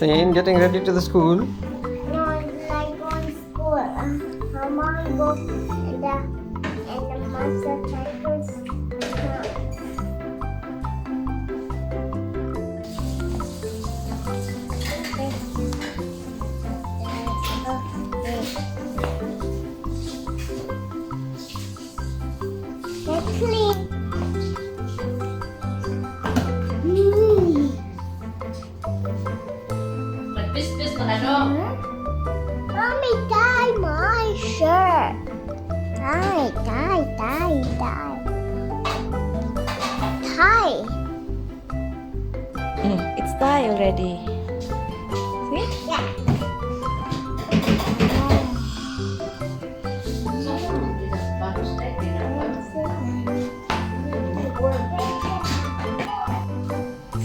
Hasnin, getting ready to the school. No, like going school. Mama go and the master cycles. Let's clean. Magpis-pis na ano? Mommy, tie my shirt. Tie. Tie. It's tie already. See? Yeah.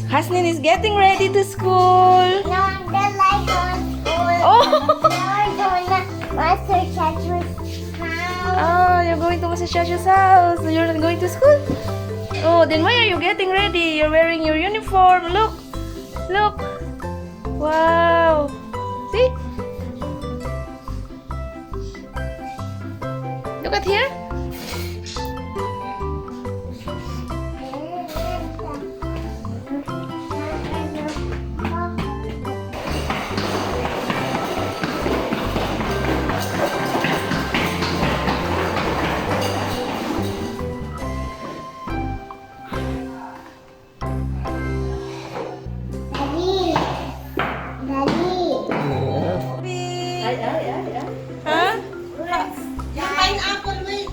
Hasnin is getting ready to school. No, I'm the light on school. Oh. Now I'm going to Master Chachu's house. Oh, you're going to Mrs. Shasha's house. You're not going to school? Oh, then why are you getting ready? You're wearing your uniform. Look. Look. Wow. See? Look at here. Huh? Yung pineapple, wait.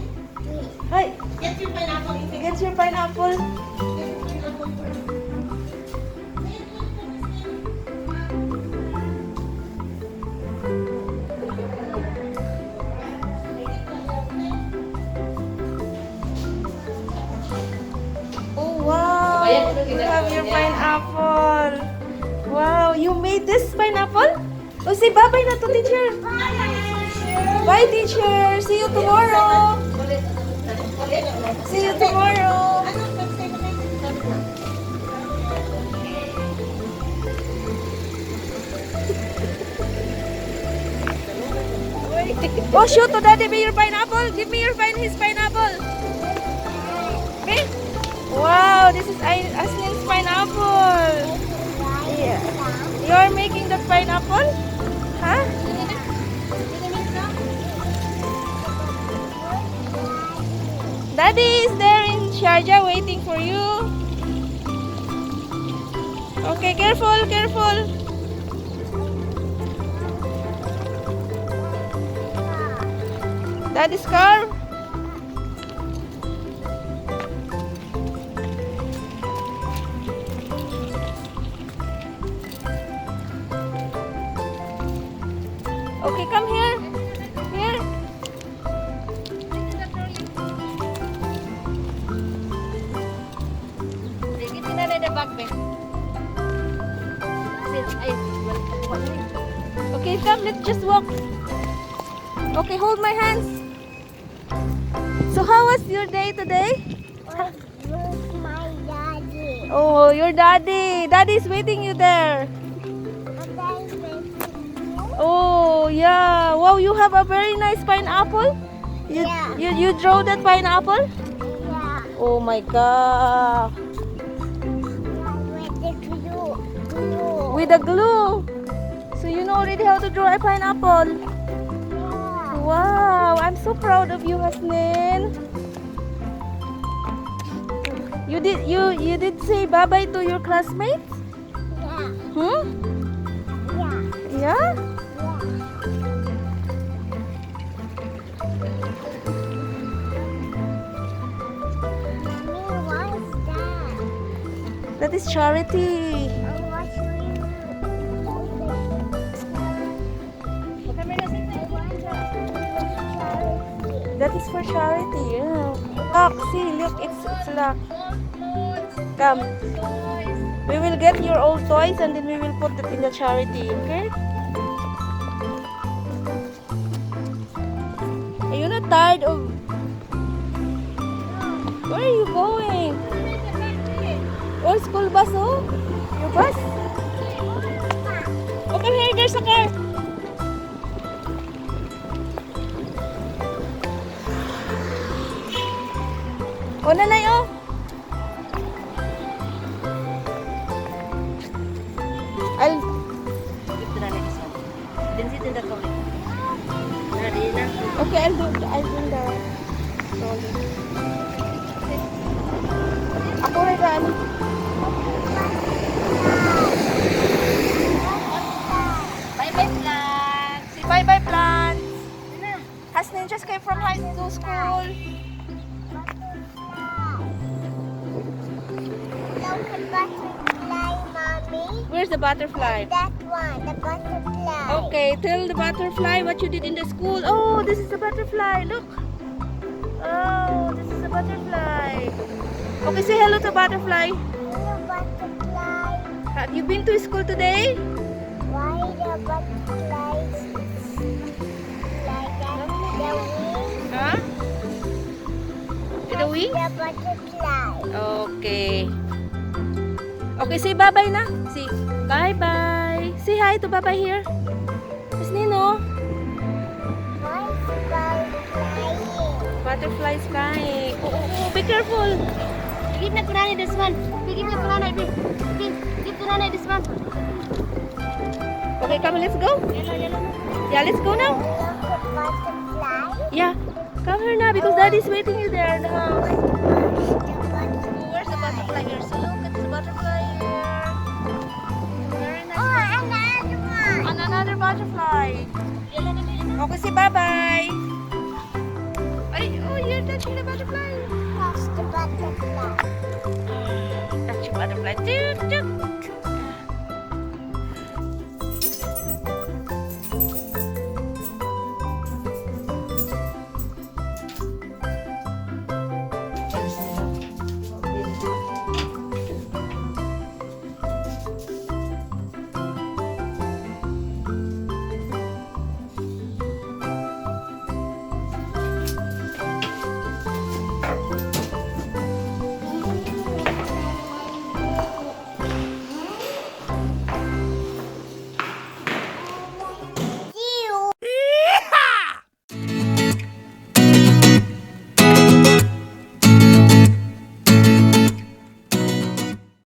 Hi. Get your pineapple. Get your pineapple. Oh, wow. You have your pineapple. Wow, you made this pineapple? Oh, say bye-bye na to, teacher. Bye, teacher. See you tomorrow. See you tomorrow. Oh, shoot to daddy me your pineapple. Give me his pineapple. Okay? Wow, this is Aslin's pineapple. Yeah. You're making the pineapple? Huh? Daddy is there in Sharjah waiting for you. Okay, careful, careful. Daddy's car. Okay, come here. Here. Okay, come, let's just walk. Okay, hold my hands. So how was your day today? With my daddy. Oh, your daddy. Daddy is waiting you there. And I'm waiting you. Oh, yeah. Wow, you have a very nice pineapple. Yeah. You draw that pineapple? Yeah. Oh my god. With the glue. With the glue. So you know already how to draw a pineapple. Yeah. Wow, I'm so proud of you, Hasnin. You did say bye-bye to your classmates? Yeah. Hmm? Yeah. Yeah? Mommy, what's that? That is charity. That is for charity. Yeah. Look, see, look, it's locked. Come. We will get your old toys and then we will put it in the charity, okay? Are you not tired of... Where are you going? Oh, school bus, oh? Your bus? come here. There's a car. Oh, nanay, oh. I'll... Okay, I'll do the trolley. Ako rin gaan. Bye-bye, plants. Si bye-bye plants. Hasnin just came from Hasnino school. Look at butterfly, Mommy. Where's the butterfly? That one, the butterfly. Okay, tell the butterfly what you did in the school. Oh, this is the butterfly. Look. Oh, this is the butterfly. Okay, say hello to butterfly. Hello, butterfly. Have you been to school today? Why the butterflies like that? The wings. Huh? Did the wing? The butterfly. Okay. Okay, say bye-bye na. Say bye-bye. Say hi to bye-bye here. Hasnino. Why is the ball flying? Butterflies flying. Oh, oh, oh, be careful. Give me Kurani this one. Give me Kurani. Give Kurani this one. Okay, come, let's go. Yeah, let's go now. Look at butterfly. Yeah, come here now because daddy's waiting you there in the house. The butterfly. Where's the butterfly here? So look at the butterfly here. Very nice. Oh, another one. And another butterfly. Okay, say bye-bye. Ay, oh, you're touching the butterfly. That's the butterfly. Touch the butterfly. Toot, toot.